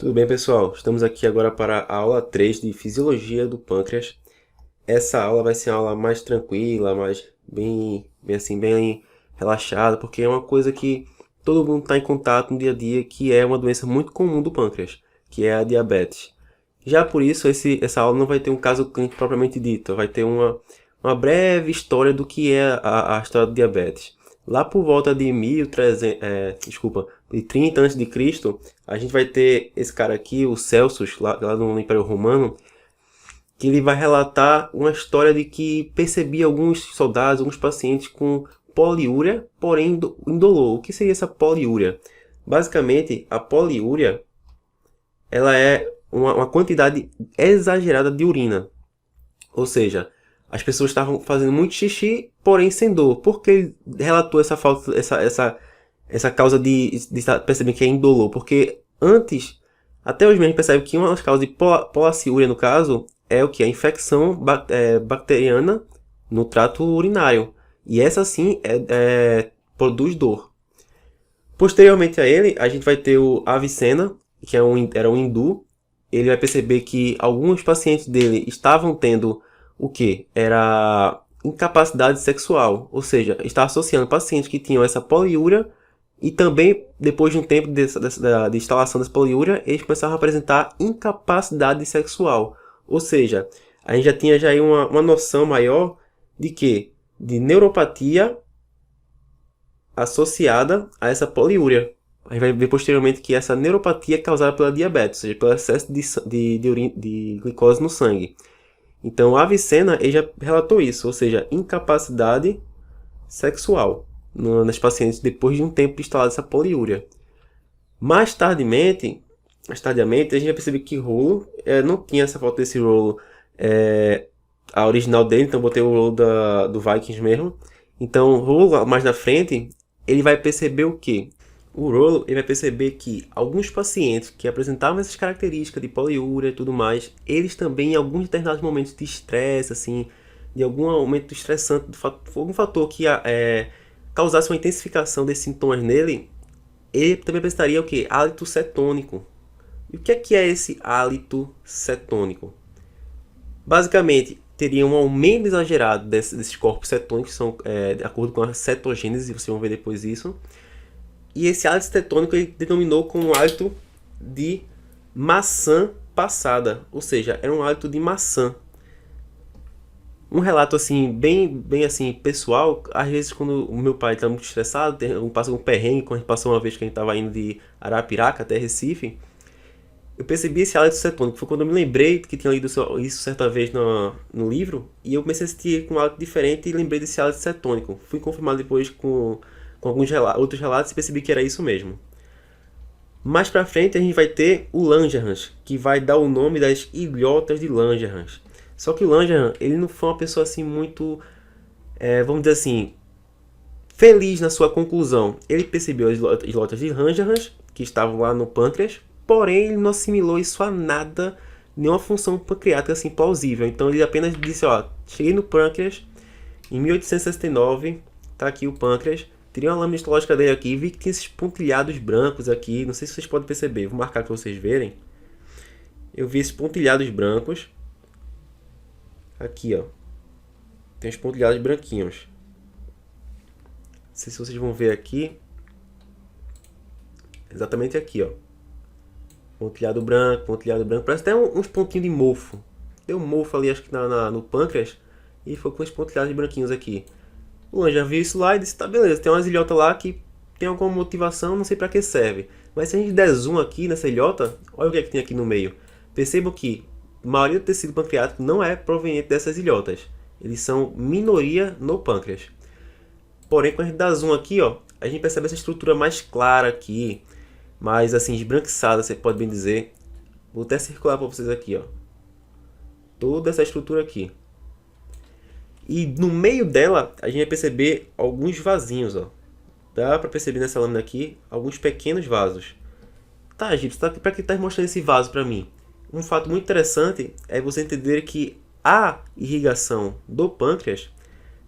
Tudo bem, pessoal? Estamos aqui agora para a aula 3 de Fisiologia do Pâncreas. Essa aula vai ser uma aula mais tranquila, mais bem relaxada, porque é uma coisa que todo mundo está em contato no dia a dia, que é uma doença muito comum do pâncreas, que é a diabetes. Já por isso, essa aula não vai ter um caso clínico propriamente dito, vai ter uma breve história do que é a história do diabetes. Lá por volta de 30 a.C., a gente vai ter esse cara aqui, o Celsus, lá no Império Romano, que ele vai relatar uma história de que percebia alguns soldados, alguns pacientes com poliúria, porém indolor. O que seria essa poliúria? Basicamente, a poliúria ela é uma quantidade exagerada de urina. Ou seja, as pessoas estavam fazendo muito xixi, porém sem dor. Por que ele relatou essa falta, essa causa de perceber que é indolor? Porque antes, até hoje mesmo, a gente percebe que uma das causas de polaciúria, no caso, é o que? A infecção bacteriana no trato urinário. E essa sim produz dor. Posteriormente a ele, a gente vai ter o Avicenna, que era um hindu. Ele vai perceber que alguns pacientes dele estavam tendo o que? Era incapacidade sexual. Ou seja, está associando pacientes que tinham essa poliúria e também, depois de um tempo de instalação dessa poliúria, eles começaram a apresentar incapacidade sexual. Ou seja, a gente já tinha aí uma noção maior de que? De neuropatia associada a essa poliúria. A gente vai ver posteriormente que essa neuropatia é causada pela diabetes, ou seja, pelo excesso de glicose no sangue. Então, a Avicenna ele já relatou isso, ou seja, incapacidade sexual nas pacientes depois de um tempo instalada essa poliúria. Mais tardiamente, a gente vai perceber que rolo não tinha essa foto desse rolo a original dele, então botei o rolo do Vikings mesmo. Então, o rolo mais na frente, ele vai perceber o quê? O rolo ele vai perceber que alguns pacientes que apresentavam essas características de poliúria e tudo mais, eles também em alguns determinados momentos de estresse, assim, de algum aumento estressante, algum fator que causasse uma intensificação desses sintomas nele, ele também apresentaria o que? Hálito cetônico. E o que é esse hálito cetônico? Basicamente, teria um aumento exagerado desses corpos cetônicos, que são de acordo com a cetogênese, vocês vão ver depois isso. E esse hálito cetônico ele denominou como hálito de maçã passada, ou seja, era um hálito de maçã. Um relato assim bem assim pessoal, às vezes quando o meu pai está muito estressado, passa um perrengue, quando a gente passou uma vez que a gente estava indo de Arapiraca até Recife, eu percebi esse hálito cetônico. Foi quando eu me lembrei que tinha lido isso certa vez no livro, e eu comecei a sentir com um hálito diferente e lembrei desse hálito cetônico. Fui confirmado depois com alguns outros relatos e percebi que era isso mesmo. Mais pra frente a gente vai ter o Langerhans, que vai dar o nome das ilhotas de Langerhans. Só que o Langerhans, ele não foi uma pessoa assim muito, vamos dizer assim, feliz na sua conclusão. Ele percebeu as ilhotas de Langerhans, que estavam lá no pâncreas, porém ele não assimilou isso a nada, nenhuma função pancreática assim plausível. Então ele apenas disse, ó, cheguei no pâncreas, em 1869, tá aqui o pâncreas, teria uma lâmina histológica dele aqui, vi que tinha esses pontilhados brancos aqui, não sei se vocês podem perceber, vou marcar para vocês verem. Eu vi esses pontilhados brancos, aqui ó, tem os pontilhados branquinhos. Não sei se vocês vão ver aqui, exatamente aqui ó. Pontilhado branco, parece até uns pontinhos de mofo. Deu um mofo ali, acho que no pâncreas, e foi com os pontilhados branquinhos aqui. O Lan já viu isso lá e disse, tá beleza, tem umas ilhotas lá que tem alguma motivação, não sei pra que serve. Mas se a gente der zoom aqui nessa ilhota, olha o que é que tem aqui no meio. Percebam que a maioria do tecido pancreático não é proveniente dessas ilhotas. Eles são minoria no pâncreas. Porém, quando a gente dá zoom aqui, ó, a gente percebe essa estrutura mais clara aqui, mais assim, esbranquiçada, você pode bem dizer. Vou até circular para vocês aqui, ó. Toda essa estrutura aqui. E no meio dela, a gente vai perceber alguns vasinhos, ó. Dá para perceber nessa lâmina aqui, alguns pequenos vasos. Tá, Egípcio, para que tá mostrando esse vaso para mim? Um fato muito interessante é você entender que a irrigação do pâncreas,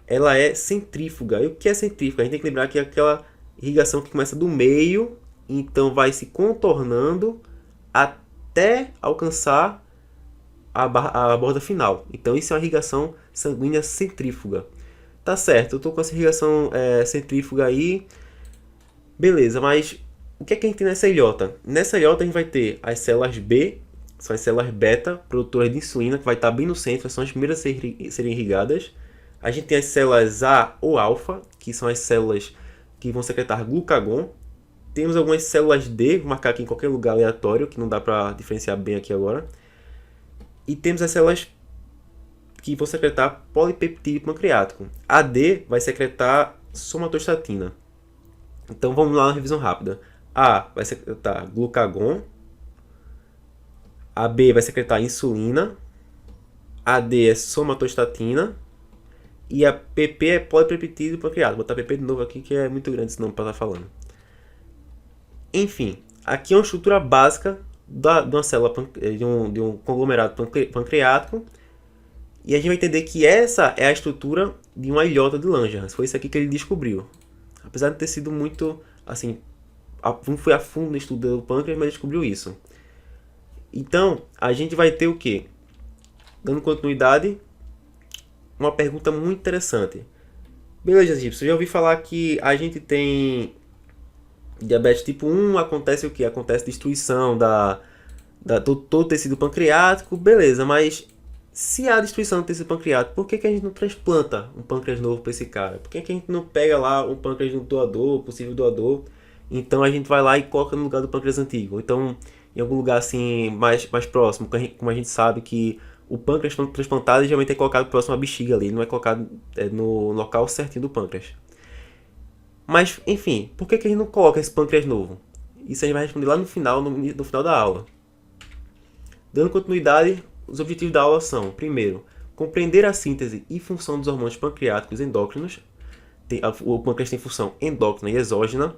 ela é centrífuga. E o que é centrífuga? A gente tem que lembrar que é aquela irrigação que começa do meio, então vai se contornando até alcançar a borda final. Então isso é uma irrigação sanguínea centrífuga. Tá certo, eu tô com essa irrigação centrífuga aí, beleza, mas o que é que a gente tem nessa ilhota? Nessa ilhota a gente vai ter as células B, são as células beta, produtoras de insulina, que vai estar bem no centro, são as primeiras a serem irrigadas. A gente tem as células A ou alfa, que são as células que vão secretar glucagon. Temos algumas células D, vou marcar aqui em qualquer lugar aleatório, que não dá para diferenciar bem aqui agora. E temos as células que vão secretar polipeptídeo pancreático. A D vai secretar somatostatina. Então vamos lá na revisão rápida. A vai secretar glucagon. A B vai secretar insulina. A D é somatostatina. E a PP é polipeptídeo pancreático. Vou botar PP de novo aqui que é muito grande esse nome para estar falando. Enfim, aqui é uma estrutura básica de uma célula, de um conglomerado pancreático. E a gente vai entender que essa é a estrutura de uma ilhota de Langerhans. Foi isso aqui que ele descobriu. Apesar de ter sido muito, assim, não foi a fundo no estudo do pâncreas, mas descobriu isso. Então, a gente vai ter o quê? Dando continuidade, uma pergunta muito interessante. Beleza, Gibson, eu já ouvi falar que a gente tem diabetes tipo 1, acontece o quê? Acontece destruição todo o tecido pancreático, beleza, mas se há destruição do tecido pancreático, por que a gente não transplanta um pâncreas novo para esse cara? Por que a gente não pega lá um pâncreas de um doador, possível doador, então a gente vai lá e coloca no lugar do pâncreas antigo? Então, em algum lugar assim mais próximo, como a gente sabe que o pâncreas transplantado geralmente é colocado próximo à bexiga ali, não é colocado no local certinho do pâncreas. Mas, enfim, por que a gente não coloca esse pâncreas novo? Isso a gente vai responder lá no final da aula. Dando continuidade, os objetivos da aula são, primeiro, compreender a síntese e função dos hormônios pancreáticos endócrinos. O pâncreas tem função endócrina e exógena.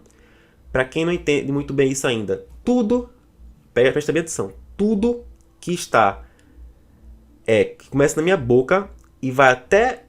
Para quem não entende muito bem isso ainda, presta bem atenção, tudo que que começa na minha boca e vai até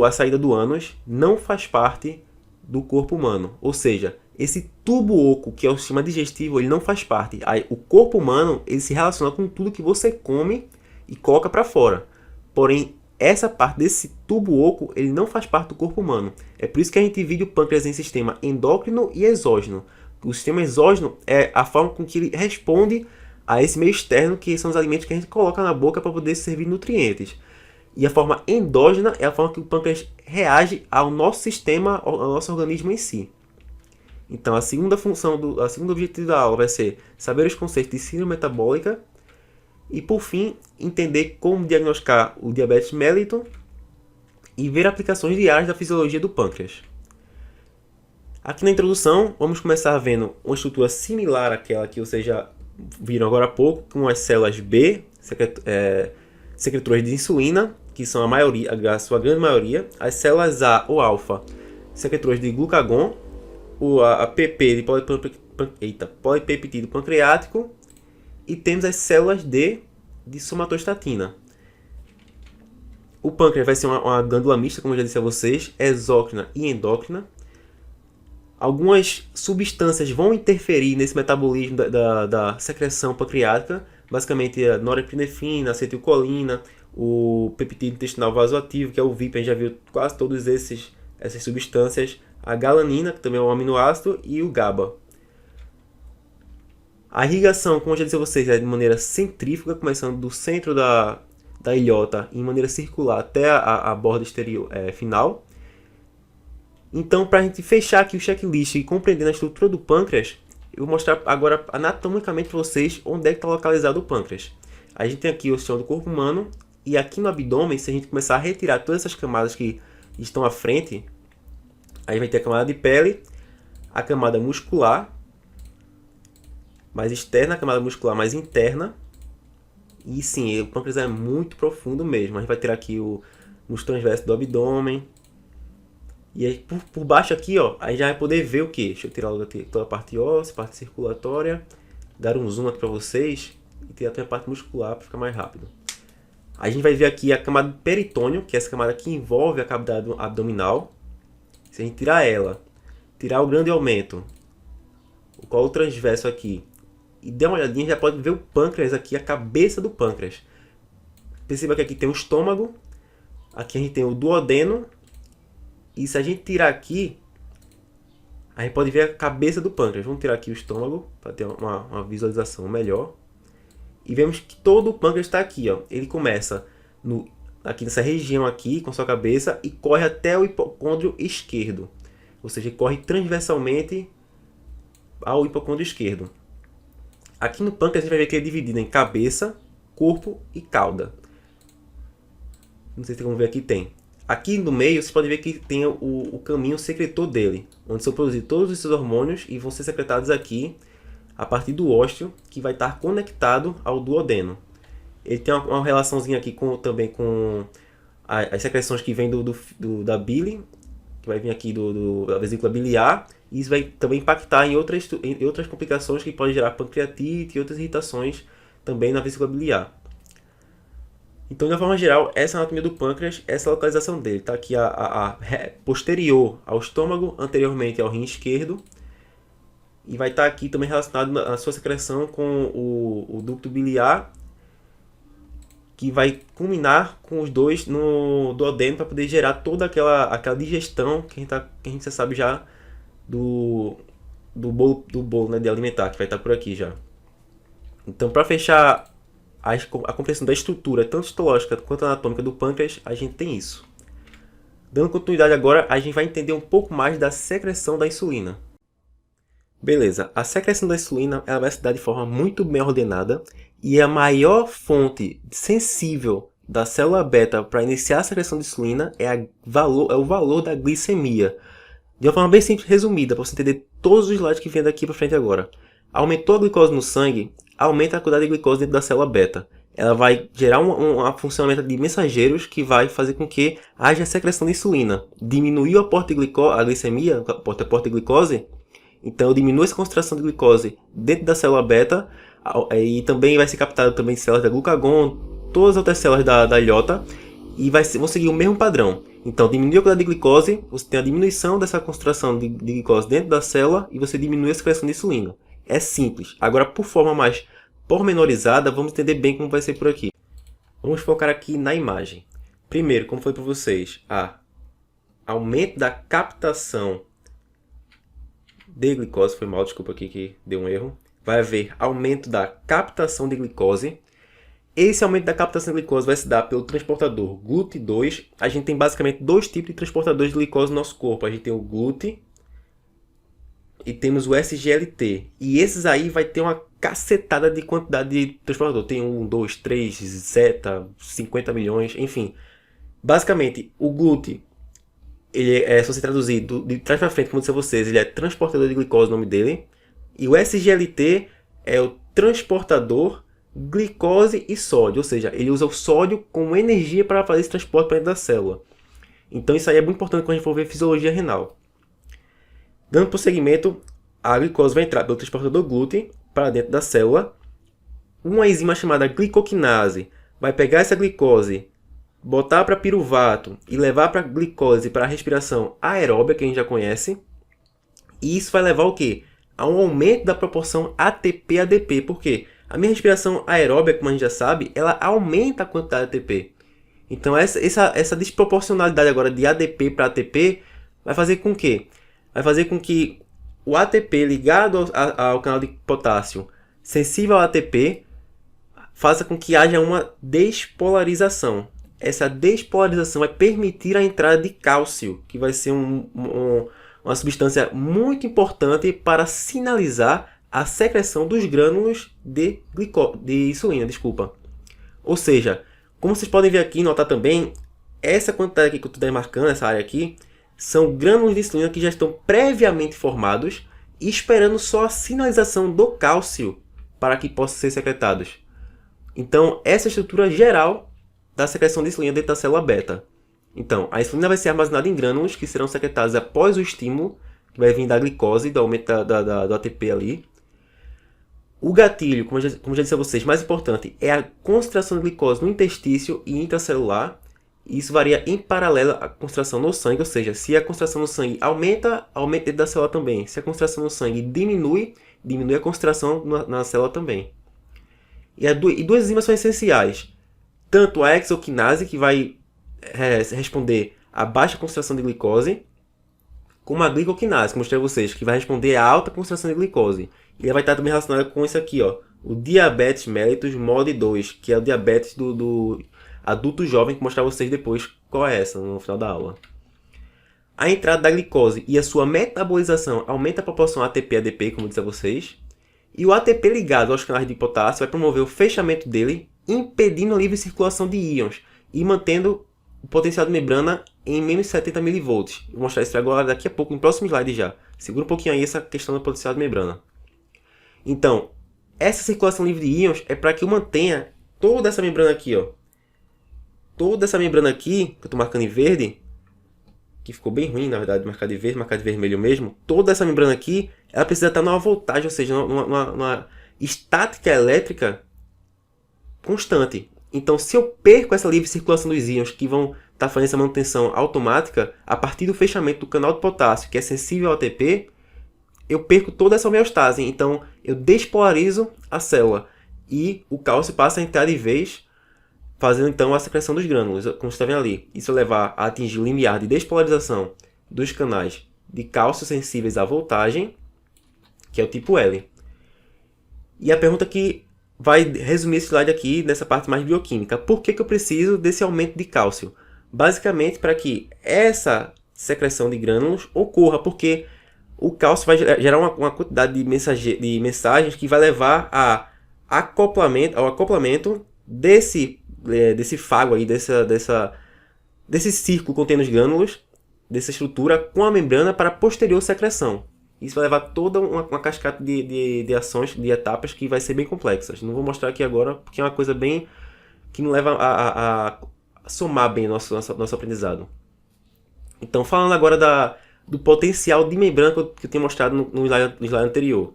a saída do ânus, não faz parte do corpo humano. Ou seja, esse tubo oco, que é o sistema digestivo, ele não faz parte. Aí, o corpo humano, ele se relaciona com tudo que você come e coloca para fora. Porém, essa parte desse tubo oco, ele não faz parte do corpo humano. É por isso que a gente divide o pâncreas em sistema endócrino e exógeno. O sistema exógeno é a forma com que ele responde a esse meio externo, que são os alimentos que a gente coloca na boca para poder servir nutrientes. E a forma endógena é a forma que o pâncreas reage ao nosso sistema, ao nosso organismo em si. Então, a segunda objetivo da aula vai ser saber os conceitos de síndrome metabólica e, por fim, entender como diagnosticar o diabetes mellitus e ver aplicações diárias da fisiologia do pâncreas. Aqui na introdução, vamos começar vendo uma estrutura similar àquela que vocês já viram agora há pouco, com as células B, secretoras de insulina, que são a sua grande maioria, as células A ou alfa, secretoras de glucagon, a PP de polipeptídeo pancreático, e temos as células D de somatostatina. O pâncreas vai ser uma glândula mista, como eu já disse a vocês, exócrina e endócrina. Algumas substâncias vão interferir nesse metabolismo da secreção pancreática, basicamente a norepinefrina, acetilcolina, o peptídeo intestinal vasoativo, que é o VIP, a gente já viu quase todas essas substâncias, a galanina, que também é um aminoácido, e o GABA. A irrigação, como eu já disse a vocês, é de maneira centrífuga, começando do centro da ilhota em maneira circular até a borda exterior final. Então, para a gente fechar aqui o checklist e compreender a estrutura do pâncreas, eu vou mostrar agora anatomicamente para vocês onde é que está localizado o pâncreas. A gente tem aqui o sistema do corpo humano, e aqui no abdômen, se a gente começar a retirar todas essas camadas que estão à frente, aí vai ter a camada de pele, a camada muscular mais externa, a camada muscular mais interna. E sim, o pâncreas é muito profundo mesmo. A gente vai ter aqui o músculo transverso do abdômen. E aí por baixo aqui, ó, aí já vai poder ver o que? Deixa eu tirar logo toda a parte óssea, parte circulatória, dar um zoom aqui para vocês e tirar também a parte muscular para ficar mais rápido. A gente vai ver aqui a camada do peritônio, que é essa camada que envolve a cavidade abdominal. Se a gente tirar ela, tirar o grande aumento, o colo transverso aqui e der uma olhadinha, já pode ver o pâncreas aqui, a cabeça do pâncreas. Perceba que aqui tem o estômago, aqui a gente tem o duodeno, e se a gente tirar aqui, a gente pode ver a cabeça do pâncreas. Vamos tirar aqui o estômago, para ter uma visualização melhor. E vemos que todo o pâncreas está aqui, ó. Ele começa aqui nessa região aqui, com sua cabeça, e corre até o hipocôndrio esquerdo. Ou seja, ele corre transversalmente ao hipocôndrio esquerdo. Aqui no pâncreas a gente vai ver que ele é dividido em cabeça, corpo e cauda. Não sei se como ver aqui tem. Aqui no meio você pode ver que tem o caminho secretor dele, onde são produzidos todos esses hormônios e vão ser secretados aqui a partir do ósteo, que vai estar conectado ao duodeno. Ele tem uma relaçãozinha aqui também com as secreções que vêm da bile, que vai vir aqui da vesícula biliar, e isso vai também impactar em outras complicações que podem gerar pancreatite e outras irritações também na vesícula biliar. Então, de uma forma geral, essa é a anatomia do pâncreas, essa é a localização dele. Está aqui a posterior ao estômago, anteriormente ao rim esquerdo. E vai estar aqui também relacionado na sua secreção com o ducto biliar, que vai culminar com os dois no duodeno para poder gerar toda aquela digestão que a gente já sabe já do bolo, né, de alimentar, que vai estar por aqui já. Então, para fechar a compreensão da estrutura, tanto histológica quanto anatômica do pâncreas, a gente tem isso. Dando continuidade agora, a gente vai entender um pouco mais da secreção da insulina. Beleza, a secreção da insulina ela vai se dar de forma muito bem ordenada e a maior fonte sensível da célula beta para iniciar a secreção de insulina é o valor da glicemia. De uma forma bem simples, resumida, para você entender todos os slides que vêm daqui para frente agora. Aumentou a glicose no sangue, aumenta a quantidade de glicose dentro da célula beta. Ela vai gerar um funcionamento de mensageiros que vai fazer com que haja secreção de insulina. Diminuiu a glicemia, a porta de glicose, então eu diminuo essa concentração de glicose dentro da célula beta e também vai ser captado também células da glucagon, todas as outras células da ilhota e vão seguir o mesmo padrão. Então diminuiu a quantidade de glicose, você tem a diminuição dessa concentração de glicose dentro da célula e você diminui a secreção de insulina. É simples. Agora, por forma mais pormenorizada, vamos entender bem como vai ser por aqui. Vamos focar aqui na imagem. Primeiro, como foi para vocês, aumento da captação de glicose, foi mal, desculpa aqui que deu um erro. Vai haver aumento da captação de glicose. Esse aumento da captação de glicose vai se dar pelo transportador GLUT2. A gente tem basicamente dois tipos de transportadores de glicose no nosso corpo. A gente tem o GLUT e temos o SGLT. E esses aí vai ter uma cacetada de quantidade de transportador. Tem 1, 2, 3, zeta, 50 milhões, enfim. Basicamente, o GLUT, se você traduzir de trás para frente, como eu disse a vocês, ele é transportador de glicose, o nome dele. E o SGLT é o transportador glicose e sódio, ou seja, ele usa o sódio como energia para fazer esse transporte para dentro da célula. Então isso aí é muito importante quando a gente for ver fisiologia renal. Dando prosseguimento, a glicose vai entrar pelo transportador GLUT para dentro da célula. Uma enzima chamada glicoquinase vai pegar essa glicose, botar para piruvato e levar para glicose para a respiração aeróbica, que a gente já conhece. E isso vai levar o quê? A um aumento da proporção ATP-ADP. Por quê? A minha respiração aeróbica, como a gente já sabe, ela aumenta a quantidade de ATP. Então essa desproporcionalidade agora de ADP para ATP vai fazer com que o ATP ligado ao canal de potássio sensível ao ATP faça com que haja uma despolarização. Essa despolarização vai permitir a entrada de cálcio, que vai ser uma substância muito importante para sinalizar a secreção dos grânulos de insulina. Ou seja, como vocês podem ver aqui, notar também, essa quantidade aqui que eu estou demarcando, essa área aqui, são grânulos de insulina que já estão previamente formados e esperando só a sinalização do cálcio para que possam ser secretados. Então, essa é a estrutura geral da secreção de insulina dentro da célula beta. Então, a insulina vai ser armazenada em grânulos que serão secretados após o estímulo, que vai vir da glicose, do aumento do ATP ali. O gatilho, como já disse a vocês, mais importante é a concentração de glicose no interstício e intracelular. E isso varia em paralelo à concentração no sangue, ou seja, se a concentração no sangue aumenta dentro da célula também. Se a concentração no sangue diminui diminui a concentração na célula também. E duas enzimas são essenciais. Tanto a hexoquinase, que vai responder à baixa concentração de glicose, como a glicoquinase, que eu mostrei a vocês, que vai responder à alta concentração de glicose. E ela vai estar também relacionada com isso aqui, ó, o diabetes mellitus mode 2, que é o diabetes do adulto jovem, que eu vou mostrar a vocês depois qual é essa, no final da aula. A entrada da glicose e a sua metabolização aumenta a proporção ATP-ADP, como eu disse a vocês. E o ATP ligado aos canais de potássio vai promover o fechamento dele, impedindo a livre circulação de íons e mantendo o potencial de membrana em menos 70 mV. Vou mostrar isso agora daqui a pouco, no próximo slide já. Segura um pouquinho aí essa questão do potencial de membrana. Então, essa circulação livre de íons é para que eu mantenha toda essa membrana aqui, ó. Toda essa membrana aqui, que eu estou marcando em verde, que ficou bem ruim, na verdade, marcar de vermelho mesmo. Toda essa membrana aqui, ela precisa estar numa voltagem, ou seja, numa estática elétrica constante. Então, se eu perco essa livre circulação dos íons que vão estar fazendo essa manutenção automática, a partir do fechamento do canal de potássio, que é sensível ao ATP, eu perco toda essa homeostase. Então, eu despolarizo a célula e o cálcio passa a entrar de vez, fazendo então a secreção dos grânulos, como você está vendo ali. Isso vai levar a atingir o limiar de despolarização dos canais de cálcio sensíveis à voltagem, que é o tipo L. E a pergunta que vai resumir esse slide aqui, nessa parte mais bioquímica. Por que eu preciso desse aumento de cálcio? Basicamente para que essa secreção de grânulos ocorra, porque o cálcio vai gerar uma quantidade de mensagens que vai levar ao acoplamento desse fago aí, desse círculo contendo os grânulos, dessa estrutura com a membrana para a posterior secreção. Isso vai levar toda uma cascata de ações, de etapas que vai ser bem complexas. Não vou mostrar aqui agora, porque é uma coisa bem que não leva a somar bem nosso aprendizado. Então, falando agora do potencial de membrana que eu tinha mostrado no slide anterior.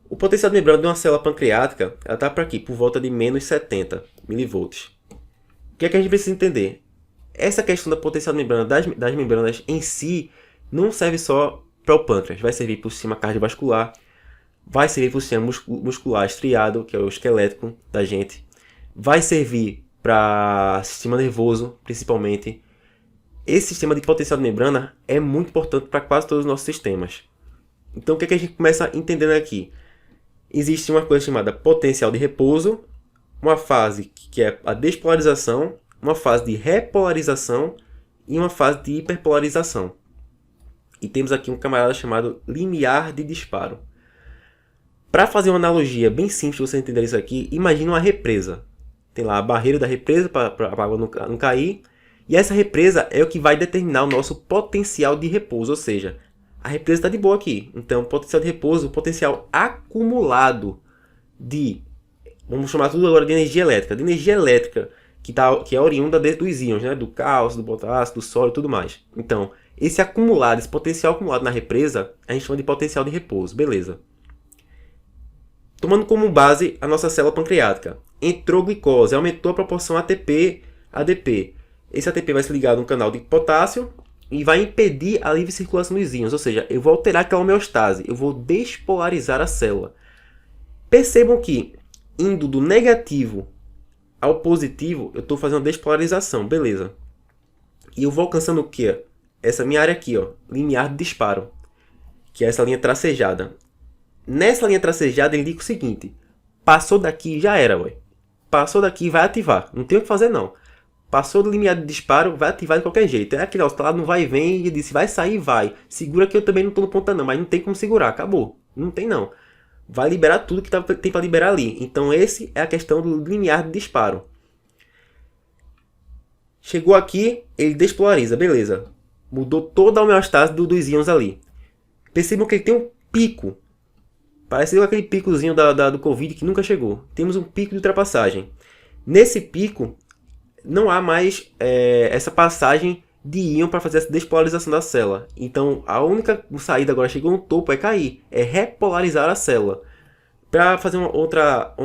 O potencial de membrana de uma célula pancreática está para aqui, por volta de menos 70 mV. O que é que a gente precisa entender? Essa questão da potencial de membrana das membranas em si não serve só para o pâncreas. Vai servir para o sistema cardiovascular, vai servir para o sistema muscular estriado, que é o esquelético da gente, vai servir para o sistema nervoso, principalmente. Esse sistema de potencial de membrana é muito importante para quase todos os nossos sistemas. Então, o que é que a gente começa entendendo aqui? Existe uma coisa chamada potencial de repouso, uma fase que é a despolarização, uma fase de repolarização e uma fase de hiperpolarização. E temos aqui um camarada chamado limiar de disparo. Para fazer uma analogia bem simples de você entender isso aqui, imagine uma represa. Tem lá a barreira da represa para a água não cair. E essa represa é o que vai determinar o nosso potencial de repouso. Ou seja, a represa está de boa aqui. Então, potencial de repouso, o potencial acumulado vamos chamar tudo agora de energia elétrica. De energia elétrica que é oriunda dos íons, né? Do cálcio, do potássio, do sódio e tudo mais. Então, esse potencial acumulado na represa, a gente chama de potencial de repouso. Beleza. Tomando como base a nossa célula pancreática. Entrou glicose, aumentou a proporção ATP-ADP. Esse ATP vai se ligar no canal de potássio e vai impedir a livre circulação dos íons. Ou seja, eu vou alterar aquela homeostase. Eu vou despolarizar a célula. Percebam que, indo do negativo ao positivo, eu estou fazendo despolarização. Beleza. E eu vou alcançando o quê? Essa minha área aqui, ó, limiar de disparo, que é essa linha tracejada. Nessa linha tracejada, ele indica o seguinte: passou daqui, já era, ué. Passou daqui, vai ativar. Não tem o que fazer, não. Passou do limiar de disparo, vai ativar de qualquer jeito. É aquele, ó, tá lá no vai e vem, e disse, vai sair, vai. Segura que eu também não estou no ponta não, mas não tem como segurar, acabou. Não tem, não. Vai liberar tudo que tem para liberar ali. Então, esse é a questão do limiar de disparo. Chegou aqui, ele despolariza, beleza. Mudou toda a homeostase dos íons ali. Percebam que ele tem um pico. Parece aquele picozinho do Covid que nunca chegou. Temos um pico de ultrapassagem. Nesse pico, não há mais essa passagem de íon para fazer essa despolarização da célula. Então, a única saída agora chegou no topo é cair. É repolarizar a célula. Para fazer uma outra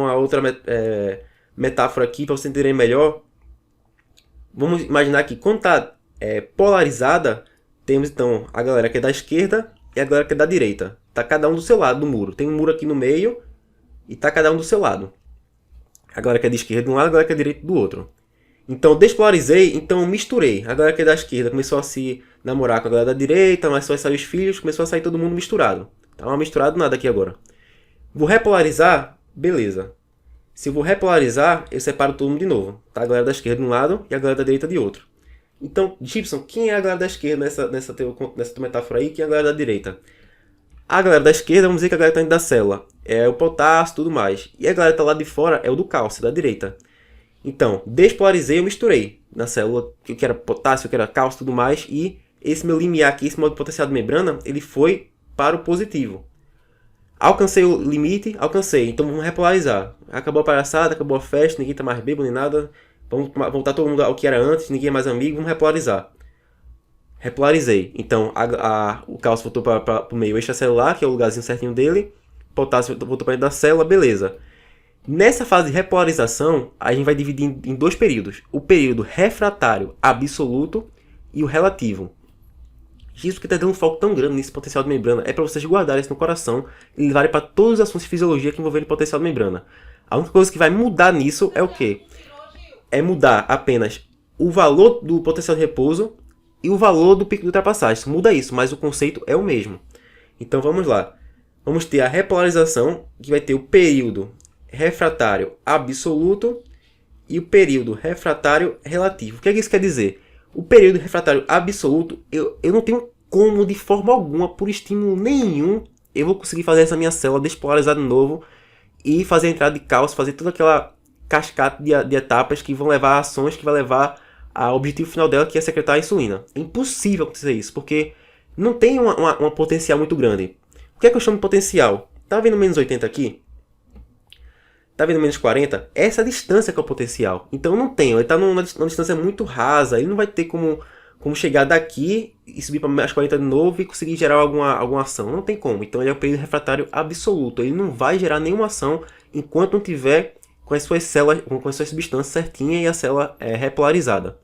metáfora aqui, para vocês entenderem melhor, vamos imaginar que quando está polarizada, temos então a galera que é da esquerda e a galera que é da direita. Tá cada um do seu lado do muro. Tem um muro aqui no meio e tá cada um do seu lado. A galera que é de esquerda de um lado, a galera que é de direita do outro. Então, despolarizei, então misturei. A galera que é da esquerda começou a se namorar com a galera da direita, mas só sair os filhos, começou a sair todo mundo misturado. Tá uma misturado nada aqui agora. Vou repolarizar, beleza. Se eu vou repolarizar, eu separo todo mundo de novo. Tá? A galera da esquerda de um lado e a galera da direita de outro. Então, Gibson, quem é a galera da esquerda nessa tua metáfora aí? Quem é a galera da direita? A galera da esquerda, vamos dizer que a galera tá dentro da célula. É o potássio e tudo mais. E a galera que tá lá de fora é o do cálcio, da direita. Então, despolarizei, eu misturei na célula, que era potássio, que era cálcio e tudo mais, e esse meu limiar aqui, esse modo potencial de membrana, ele foi para o positivo. Alcancei o limite, alcancei, então vamos repolarizar. Acabou a palhaçada, acabou a festa, ninguém tá mais bêbado nem nada, vamos voltar todo mundo ao que era antes, ninguém é mais amigo, vamos repolarizar. Repolarizei, então o cálcio voltou para o meio extracelular, que é o lugarzinho certinho dele, potássio voltou para dentro da célula, beleza. Nessa fase de repolarização, a gente vai dividir em dois períodos. O período refratário absoluto e o relativo. Isso que está dando um foco tão grande nesse potencial de membrana é para vocês guardarem isso no coração e levarem para todos os assuntos de fisiologia que envolvem potencial de membrana. A única coisa que vai mudar nisso é o quê? É mudar apenas o valor do potencial de repouso e o valor do pico de ultrapassagem. Muda isso, mas o conceito é o mesmo. Então vamos lá. Vamos ter a repolarização, que vai ter o período refratário absoluto e o período refratário relativo. O que é que isso quer dizer? O período refratário absoluto, eu não tenho como, de forma alguma, por estímulo nenhum, eu vou conseguir fazer essa minha célula despolarizar de novo e fazer a entrada de cálcio, fazer toda aquela cascata de etapas que vão levar a ações que vai levar ao objetivo final dela, que é secretar a insulina. É impossível acontecer isso, porque não tem uma potencial muito grande. O que é que eu chamo de potencial? Tá vendo menos 80 aqui? Tá vendo menos 40? Essa distância que é o potencial. Então não tem, ele está numa distância muito rasa. Ele não vai ter como chegar daqui e subir para mais 40 de novo e conseguir gerar alguma ação. Não tem como. Então ele é um período refratário absoluto. Ele não vai gerar nenhuma ação enquanto não tiver com as suas células, com as suas substâncias certinhas e a célula repolarizada.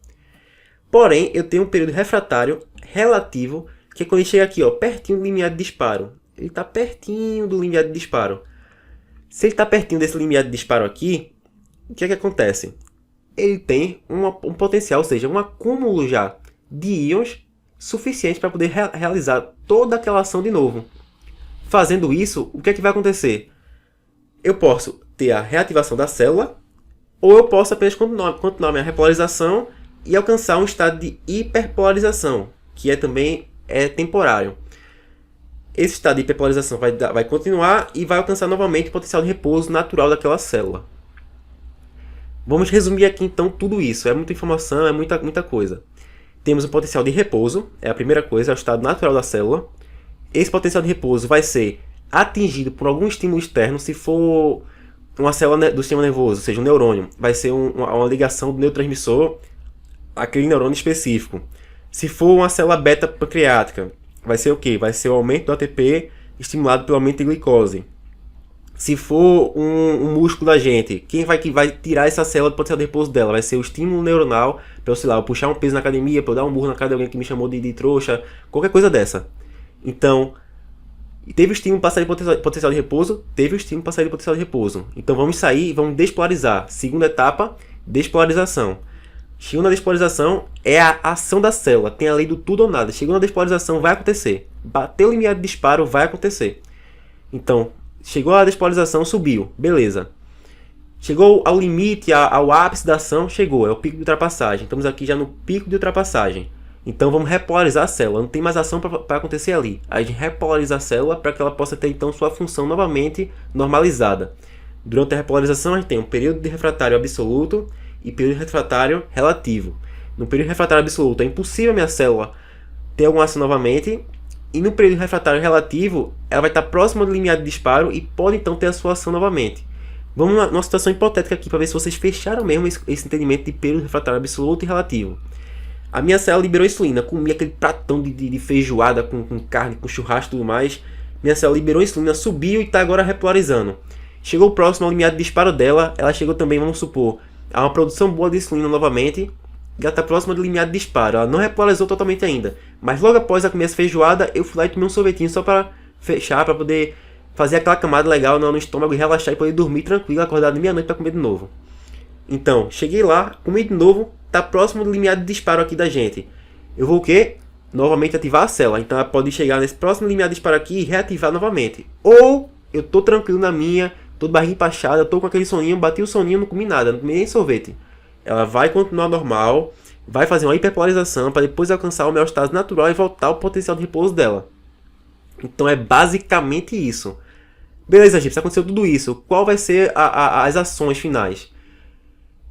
Porém, eu tenho um período refratário relativo, que é quando ele chega aqui, ó, pertinho do limiar de disparo. Ele está pertinho do limiar de disparo. Se ele está pertinho desse limiar de disparo aqui, o que é que acontece? Ele tem um potencial, ou seja, um acúmulo já de íons suficiente para poder realizar toda aquela ação de novo. Fazendo isso, o que é que vai acontecer? Eu posso ter a reativação da célula, ou eu posso apenas continuar minha repolarização e alcançar um estado de hiperpolarização, que também é temporário. Esse estado de hiperpolarização vai continuar e vai alcançar novamente o potencial de repouso natural daquela célula. Vamos resumir aqui então tudo isso. É muita informação, é muita coisa. Temos o potencial de repouso, é a primeira coisa, é o estado natural da célula. Esse potencial de repouso vai ser atingido por algum estímulo externo. Se for uma célula do sistema nervoso, ou seja, um neurônio, vai ser uma ligação do neurotransmissor àquele neurônio específico. Se for uma célula beta-pancreática, vai ser o quê? Vai ser o aumento do ATP estimulado pelo aumento de glicose. Se for um músculo da gente, quem vai tirar essa célula do potencial de repouso dela? Vai ser o estímulo neuronal, para eu, sei lá, eu puxar um peso na academia, para eu dar um burro na cara de alguém que me chamou de trouxa, qualquer coisa dessa. Então, teve o estímulo para sair do potencial de repouso? Teve o estímulo para sair do potencial de repouso. Então vamos sair e vamos despolarizar. Segunda etapa, despolarização. Chegando na despolarização, é a ação da célula. Tem a lei do tudo ou nada. Chegou na despolarização, vai acontecer. Bateu o limiar de disparo, vai acontecer. Então, chegou a despolarização, subiu. Beleza. Chegou ao limite, ao ápice da ação, chegou. É o pico de ultrapassagem. Estamos aqui já no pico de ultrapassagem. Então, vamos repolarizar a célula. Não tem mais ação para acontecer ali. A gente repolariza a célula para que ela possa ter, então, sua função novamente normalizada. Durante a repolarização, a gente tem um período de refratário absoluto e período refratário relativo. No período refratário absoluto é impossível a minha célula ter alguma ação novamente, e no período refratário relativo ela vai estar próxima do limiar de disparo e pode então ter a sua ação novamente. Vamos numa situação hipotética aqui para ver se vocês fecharam mesmo esse entendimento de período refratário absoluto e relativo. A minha célula liberou insulina, comi aquele pratão de feijoada com carne, com churrasco e tudo mais. Minha célula liberou insulina, subiu e está agora repolarizando. Chegou próximo ao limiar de disparo dela, ela chegou também, vamos supor, há uma produção boa de insulina novamente, já está próxima do limiar de disparo. Ela não repolarizou totalmente ainda. Mas logo após a comer essa feijoada, eu fui lá e tomei um sorvetinho só para fechar, para poder fazer aquela camada legal no estômago e relaxar e poder dormir tranquilo, acordar de meia-noite para comer de novo. Então, cheguei lá, comi de novo, está próximo do limiar de disparo aqui da gente. Eu vou o quê? Novamente ativar a célula. Então ela pode chegar nesse próximo limiar de disparo aqui e reativar novamente. Ou eu tô tranquilo na minha, tô de barriga empachada, tô com aquele soninho, bati o soninho, não comi nada, não comi nem sorvete. Ela vai continuar normal, vai fazer uma hiperpolarização para depois alcançar o homeostase natural e voltar ao potencial de repouso dela. Então é basicamente isso. Beleza, gente, se aconteceu tudo isso, qual vai ser as ações finais?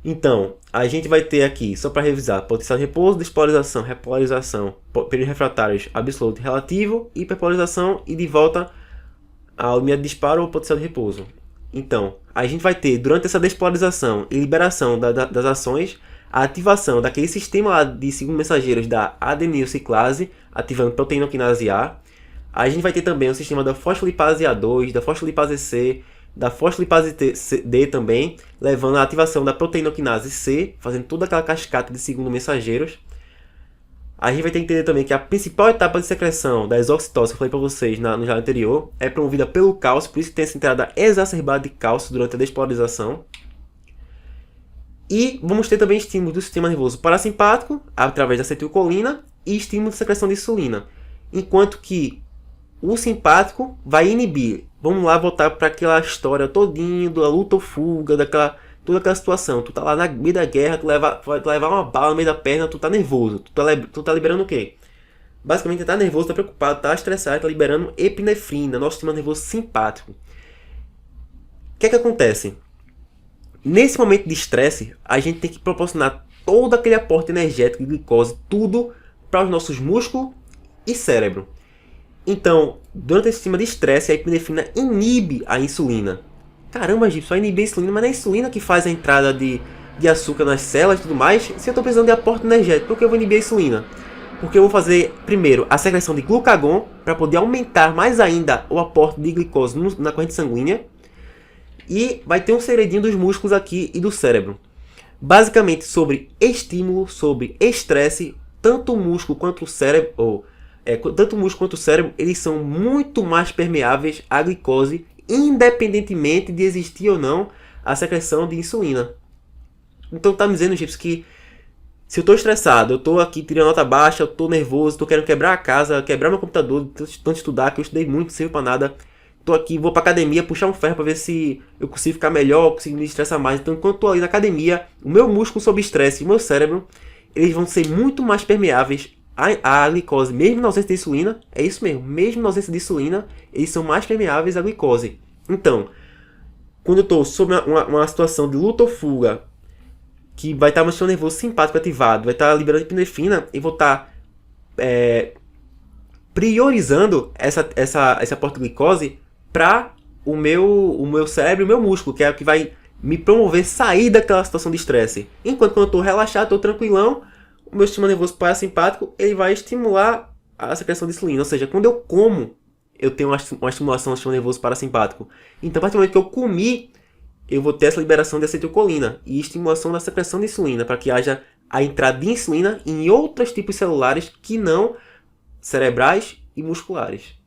Então, a gente vai ter aqui, só para revisar, potencial de repouso, despolarização, repolarização, períodos refratários absoluto e relativo, hiperpolarização e de volta ao limiar de disparo ou potencial de repouso. Então, a gente vai ter, durante essa despolarização e liberação das ações, a ativação daquele sistema lá de segundo mensageiros da adenilciclase, ativando proteína quinase A. A gente vai ter também o sistema da fosfolipase A2, da fosfolipase C, da fosfolipase D também, levando à ativação da proteína quinase C, fazendo toda aquela cascata de segundo mensageiros. A gente vai ter que entender também que a principal etapa de secreção da exoxitose, que eu falei para vocês no slide anterior, é promovida pelo cálcio, por isso que tem essa entrada exacerbada de cálcio durante a despolarização. E vamos ter também estímulos do sistema nervoso parasimpático, através da acetilcolina, e estímulo de secreção de insulina. Enquanto que o simpático vai inibir. Vamos lá voltar para aquela história todinha da luta ou fuga, toda aquela situação. Tu tá lá na meio da guerra, tu vai levar uma bala no meio da perna, tu tá nervoso. Tu tá liberando o quê? Basicamente, tá nervoso, tá preocupado, tá estressado, tá liberando epinefrina, nosso sistema nervoso simpático. O que é que acontece? Nesse momento de estresse, a gente tem que proporcionar todo aquele aporte energético de glicose, tudo para os nossos músculos e cérebro. Então, durante esse sistema de estresse, a epinefrina inibe a insulina. Caramba, Gip, só inibe a insulina, mas não é a insulina que faz a entrada de açúcar nas células e tudo mais. Se eu estou precisando de aporte energético, por que eu vou inibir a insulina? Porque eu vou fazer, primeiro, a secreção de glucagon, para poder aumentar mais ainda o aporte de glicose na corrente sanguínea. E vai ter um segredinho dos músculos aqui e do cérebro. Basicamente, sobre estímulo, sobre estresse, tanto o músculo quanto o cérebro... tanto o músculo quanto o cérebro, eles são muito mais permeáveis à glicose, independentemente de existir ou não a secreção de insulina. Então tá me dizendo, Gips, que se eu estou estressado, eu estou aqui tirando nota baixa, eu estou nervoso, estou querendo quebrar a casa, quebrar meu computador, tanto estudar, que eu estudei muito, não serve para nada. Estou aqui, vou para academia, puxar um ferro para ver se eu consigo ficar melhor, consigo me estressar mais. Então, enquanto estou ali na academia, o meu músculo sob estresse e o meu cérebro, eles vão ser muito mais permeáveis a glicose, mesmo na ausência de insulina. É isso mesmo, mesmo na ausência de insulina, eles são mais permeáveis à glicose. Então, quando eu estou sob uma situação de luta ou fuga, que vai estar meu sistema nervoso simpático ativado, vai estar liberando epinefrina, e vou estar priorizando esse aporte de glicose para o meu cérebro e o meu músculo, que é o que vai me promover sair daquela situação de estresse. Enquanto quando eu estou relaxado, estou tranquilão, o meu sistema nervoso parasimpático ele vai estimular a secreção de insulina. Ou seja, quando eu como, eu tenho uma estimulação do sistema nervoso parasimpático. Então, a partir do momento que eu comi, eu vou ter essa liberação de acetilcolina e estimulação da secreção de insulina, para que haja a entrada de insulina em outros tipos celulares que não cerebrais e musculares.